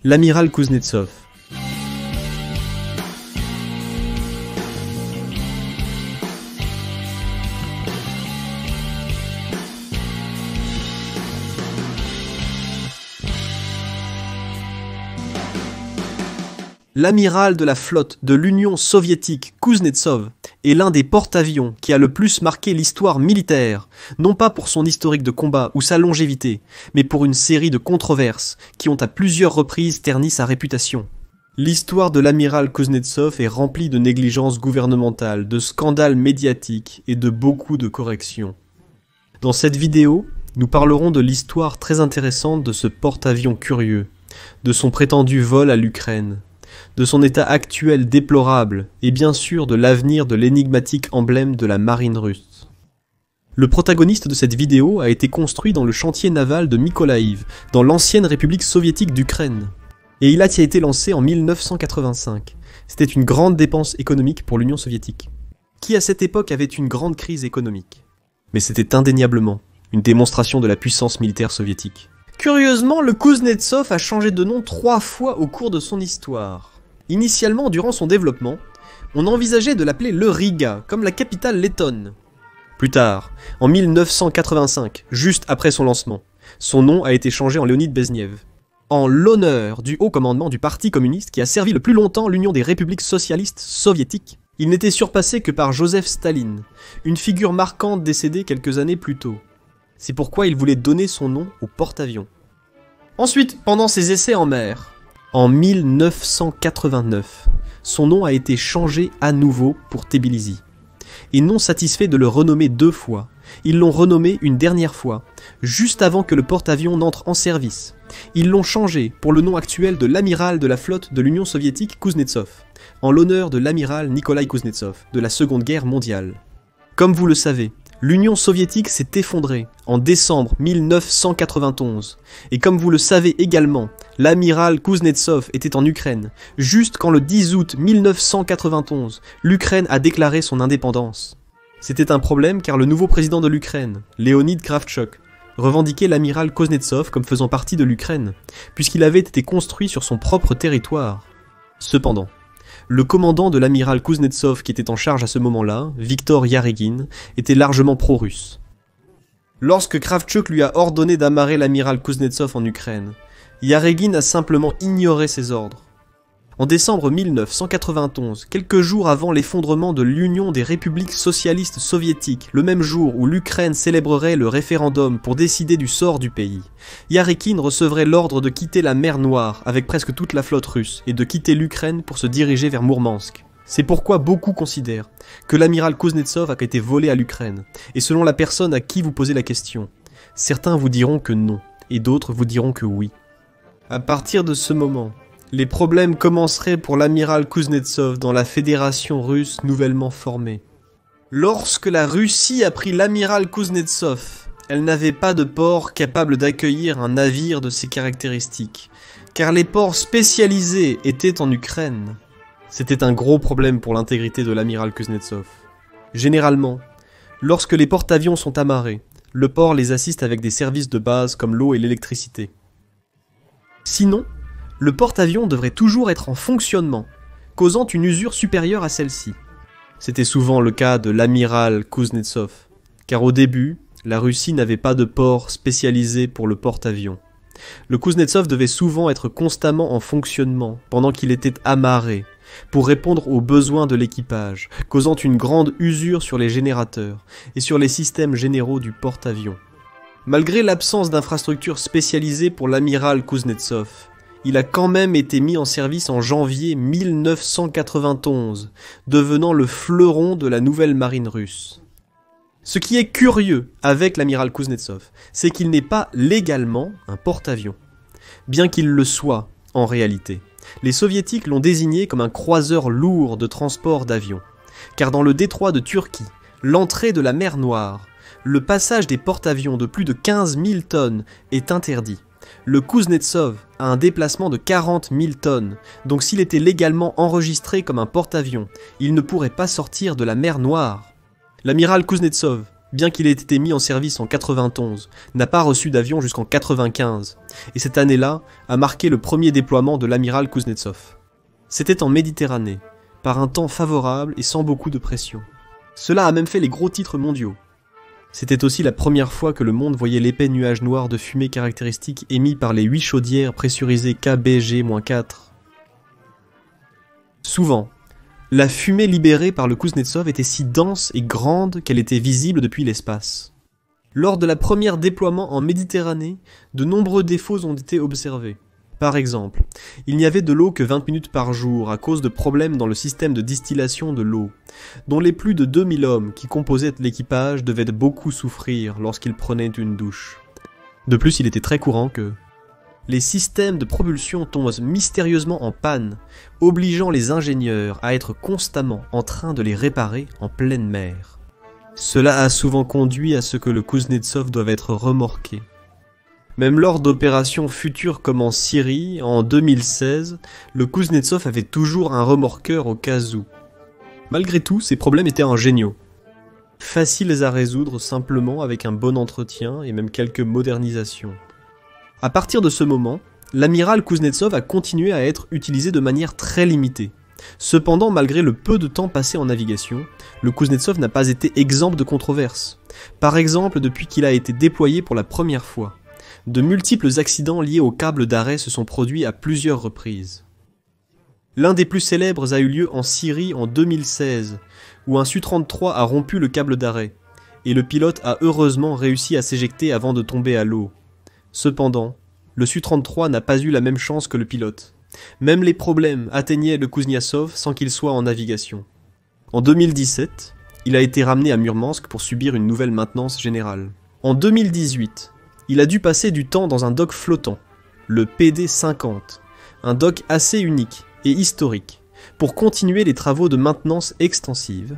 L'amiral Kouznetsov. L'amiral de la flotte de l'Union soviétique Kouznetsov est l'un des porte-avions qui a le plus marqué l'histoire militaire, non pas pour son historique de combat ou sa longévité, mais pour une série de controverses qui ont à plusieurs reprises terni sa réputation. L'histoire de l'amiral Kouznetsov est remplie de négligences gouvernementales, de scandales médiatiques et de beaucoup de corrections. Dans cette vidéo, nous parlerons de l'histoire très intéressante de ce porte-avions curieux, de son prétendu vol à l'Ukraine, de son état actuel déplorable et bien sûr de l'avenir de l'énigmatique emblème de la marine russe. Le protagoniste de cette vidéo a été construit dans le chantier naval de Mykolaïv, dans l'ancienne République soviétique d'Ukraine. Et il a été lancé en 1985. C'était une grande dépense économique pour l'Union soviétique, qui à cette époque avait une grande crise économique. Mais c'était indéniablement une démonstration de la puissance militaire soviétique. Curieusement, le Kouznetsov a changé de nom 3 fois au cours de son histoire. Initialement, durant son développement, on envisageait de l'appeler le Riga, comme la capitale lettonne. Plus tard, en 1985, juste après son lancement, son nom a été changé en Leonid Brezhnev, en l'honneur du haut commandement du Parti communiste qui a servi le plus longtemps l'Union des républiques socialistes soviétiques. Il n'était surpassé que par Joseph Staline, une figure marquante décédée quelques années plus tôt. C'est pourquoi il voulait donner son nom au porte-avions. Ensuite, pendant ses essais en mer, en 1989, son nom a été changé à nouveau pour Tbilissi. Et non satisfait de le renommer 2 fois, ils l'ont renommé une dernière fois, juste avant que le porte-avions n'entre en service. Ils l'ont changé pour le nom actuel de l'amiral de la flotte de l'Union soviétique Kouznetsov, en l'honneur de l'amiral Nikolai Kouznetsov de la Seconde Guerre mondiale. Comme vous le savez, l'Union soviétique s'est effondrée en décembre 1991, et comme vous le savez également, l'amiral Kouznetsov était en Ukraine, juste quand le 10 août 1991, l'Ukraine a déclaré son indépendance. C'était un problème car le nouveau président de l'Ukraine, Leonid Kravchuk, revendiquait l'amiral Kouznetsov comme faisant partie de l'Ukraine, puisqu'il avait été construit sur son propre territoire. Cependant, le commandant de l'amiral Kouznetsov qui était en charge à ce moment-là, Viktor Yaregin, était largement pro-russe. Lorsque Kravchuk lui a ordonné d'amarrer l'amiral Kouznetsov en Ukraine, Yaregin a simplement ignoré ses ordres. En décembre 1991, quelques jours avant l'effondrement de l'Union des républiques socialistes soviétiques, le même jour où l'Ukraine célébrerait le référendum pour décider du sort du pays, Yaregin recevrait l'ordre de quitter la mer Noire avec presque toute la flotte russe et de quitter l'Ukraine pour se diriger vers Mourmansk. C'est pourquoi beaucoup considèrent que l'amiral Kouznetsov a été volé à l'Ukraine, et selon la personne à qui vous posez la question, certains vous diront que non, et d'autres vous diront que oui. À partir de ce moment, les problèmes commenceraient pour l'amiral Kouznetsov dans la fédération russe nouvellement formée. Lorsque la Russie a pris l'amiral Kouznetsov, elle n'avait pas de port capable d'accueillir un navire de ses caractéristiques, car les ports spécialisés étaient en Ukraine. C'était un gros problème pour l'intégrité de l'amiral Kouznetsov. Généralement, lorsque les porte-avions sont amarrés, le port les assiste avec des services de base comme l'eau et l'électricité. Sinon, le porte-avions devrait toujours être en fonctionnement, causant une usure supérieure à celle-ci. C'était souvent le cas de l'amiral Kouznetsov, car au début, la Russie n'avait pas de port spécialisé pour le porte-avions. Le Kouznetsov devait souvent être constamment en fonctionnement pendant qu'il était amarré, pour répondre aux besoins de l'équipage, causant une grande usure sur les générateurs et sur les systèmes généraux du porte-avions. Malgré l'absence d'infrastructures spécialisées pour l'amiral Kouznetsov, il a quand même été mis en service en janvier 1991, devenant le fleuron de la nouvelle marine russe. Ce qui est curieux avec l'amiral Kouznetsov, c'est qu'il n'est pas légalement un porte-avions, bien qu'il le soit en réalité. Les soviétiques l'ont désigné comme un croiseur lourd de transport d'avions, car dans le détroit de Turquie, l'entrée de la mer Noire, le passage des porte-avions de plus de 15 000 tonnes est interdit. Le Kouznetsov a un déplacement de 40 000 tonnes, donc s'il était légalement enregistré comme un porte-avions, il ne pourrait pas sortir de la mer Noire. L'amiral Kouznetsov bien qu'il ait été mis en service en 91, n'a pas reçu d'avion jusqu'en 95, et cette année-là a marqué le premier déploiement de l'amiral Kouznetsov. C'était en Méditerranée, par un temps favorable et sans beaucoup de pression. Cela a même fait les gros titres mondiaux. C'était aussi la première fois que le monde voyait l'épais nuage noir de fumée caractéristique émis par les 8 chaudières pressurisées KBG-4. Souvent, la fumée libérée par le Kouznetsov était si dense et grande qu'elle était visible depuis l'espace. Lors de la première déploiement en Méditerranée, de nombreux défauts ont été observés. Par exemple, il n'y avait de l'eau que 20 minutes par jour à cause de problèmes dans le système de distillation de l'eau, dont les plus de 2000 hommes qui composaient l'équipage devaient beaucoup souffrir lorsqu'ils prenaient une douche. De plus, il était très courant que les systèmes de propulsion tombent mystérieusement en panne, obligeant les ingénieurs à être constamment en train de les réparer en pleine mer. Cela a souvent conduit à ce que le Kouznetsov doive être remorqué. Même lors d'opérations futures comme en Syrie, en 2016, le Kouznetsov avait toujours un remorqueur au cas où. Malgré tout, ces problèmes étaient ingénieux. Faciles à résoudre simplement avec un bon entretien et même quelques modernisations. À partir de ce moment, l'amiral Kouznetsov a continué à être utilisé de manière très limitée. Cependant, malgré le peu de temps passé en navigation, le Kouznetsov n'a pas été exempt de controverses. Par exemple, depuis qu'il a été déployé pour la première fois, de multiples accidents liés aux câbles d'arrêt se sont produits à plusieurs reprises. L'un des plus célèbres a eu lieu en Syrie en 2016, où un Su-33 a rompu le câble d'arrêt, et le pilote a heureusement réussi à s'éjecter avant de tomber à l'eau. Cependant, le Su-33 n'a pas eu la même chance que le pilote. Même les problèmes atteignaient le Kouznetsov sans qu'il soit en navigation. En 2017, il a été ramené à Murmansk pour subir une nouvelle maintenance générale. En 2018, il a dû passer du temps dans un dock flottant, le PD-50, un dock assez unique et historique, pour continuer les travaux de maintenance extensive.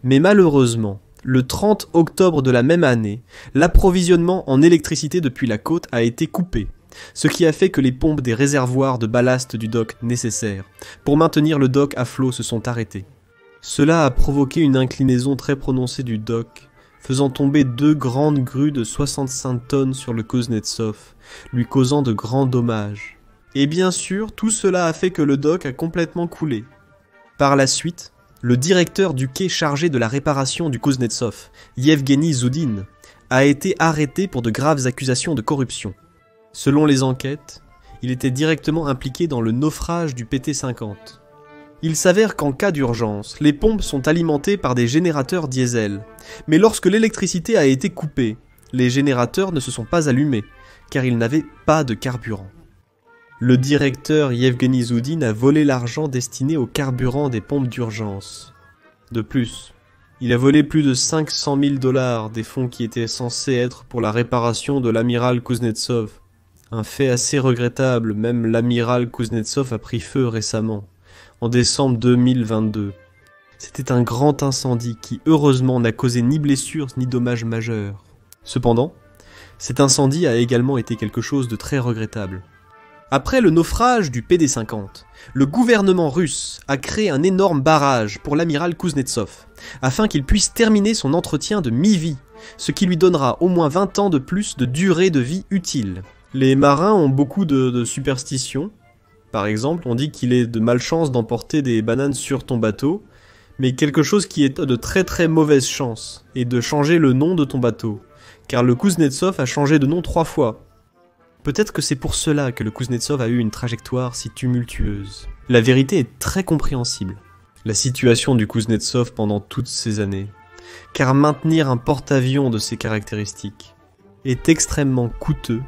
Mais malheureusement, le 30 octobre de la même année, l'approvisionnement en électricité depuis la côte a été coupé, ce qui a fait que les pompes des réservoirs de ballast du dock nécessaires pour maintenir le dock à flot se sont arrêtées. Cela a provoqué une inclinaison très prononcée du dock, faisant tomber 2 grandes grues de 65 tonnes sur le Kouznetsov, lui causant de grands dommages. Et bien sûr, tout cela a fait que le dock a complètement coulé. Par la suite, le directeur du quai chargé de la réparation du Kouznetsov, Yevgeny Zoudine, a été arrêté pour de graves accusations de corruption. Selon les enquêtes, il était directement impliqué dans le naufrage du PT-50. Il s'avère qu'en cas d'urgence, les pompes sont alimentées par des générateurs diesel, mais lorsque l'électricité a été coupée, les générateurs ne se sont pas allumés, car ils n'avaient pas de carburant. Le directeur Yevgeny Zoudine a volé l'argent destiné au carburant des pompes d'urgence. De plus, il a volé plus de 500 000 $ des fonds qui étaient censés être pour la réparation de l'amiral Kouznetsov. Un fait assez regrettable, même l'amiral Kouznetsov a pris feu récemment, en décembre 2022. C'était un grand incendie qui, heureusement, n'a causé ni blessures ni dommages majeurs. Cependant, cet incendie a également été quelque chose de très regrettable. Après le naufrage du PD-50, le gouvernement russe a créé un énorme barrage pour l'amiral Kouznetsov, afin qu'il puisse terminer son entretien de mi-vie, ce qui lui donnera au moins 20 ans de plus de durée de vie utile. Les marins ont beaucoup de superstitions. Par exemple, on dit qu'il est de malchance d'emporter des bananes sur ton bateau, mais quelque chose qui est de très très mauvaise chance, est de changer le nom de ton bateau, car le Kouznetsov a changé de nom 3 fois. Peut-être que c'est pour cela que le Kouznetsov a eu une trajectoire si tumultueuse. La vérité est très compréhensible, la situation du Kouznetsov pendant toutes ces années, car maintenir un porte-avions de ces caractéristiques est extrêmement coûteux,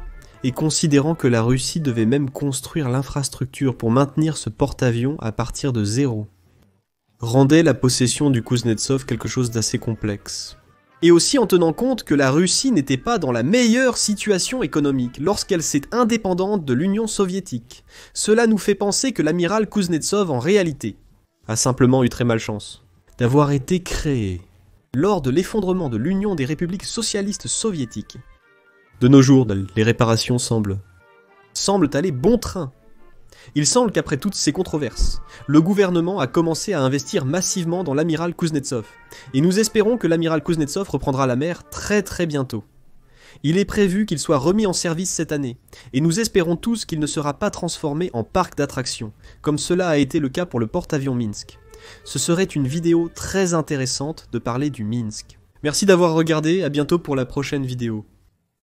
et considérant que la Russie devait même construire l'infrastructure pour maintenir ce porte-avions à partir de zéro, rendait la possession du Kouznetsov quelque chose d'assez complexe. Et aussi en tenant compte que la Russie n'était pas dans la meilleure situation économique lorsqu'elle s'est indépendante de l'Union soviétique. Cela nous fait penser que l'amiral Kouznetsov, en réalité, a simplement eu très malchance d'avoir été créé lors de l'effondrement de l'Union des républiques socialistes soviétiques. De nos jours, les réparations semblent aller bon train. Il semble qu'après toutes ces controverses, le gouvernement a commencé à investir massivement dans l'amiral Kuznetsov, et nous espérons que l'amiral Kuznetsov reprendra la mer très bientôt. Il est prévu qu'il soit remis en service cette année, et nous espérons tous qu'il ne sera pas transformé en parc d'attractions, comme cela a été le cas pour le porte-avions Minsk. Ce serait une vidéo très intéressante de parler du Minsk. Merci d'avoir regardé, à bientôt pour la prochaine vidéo.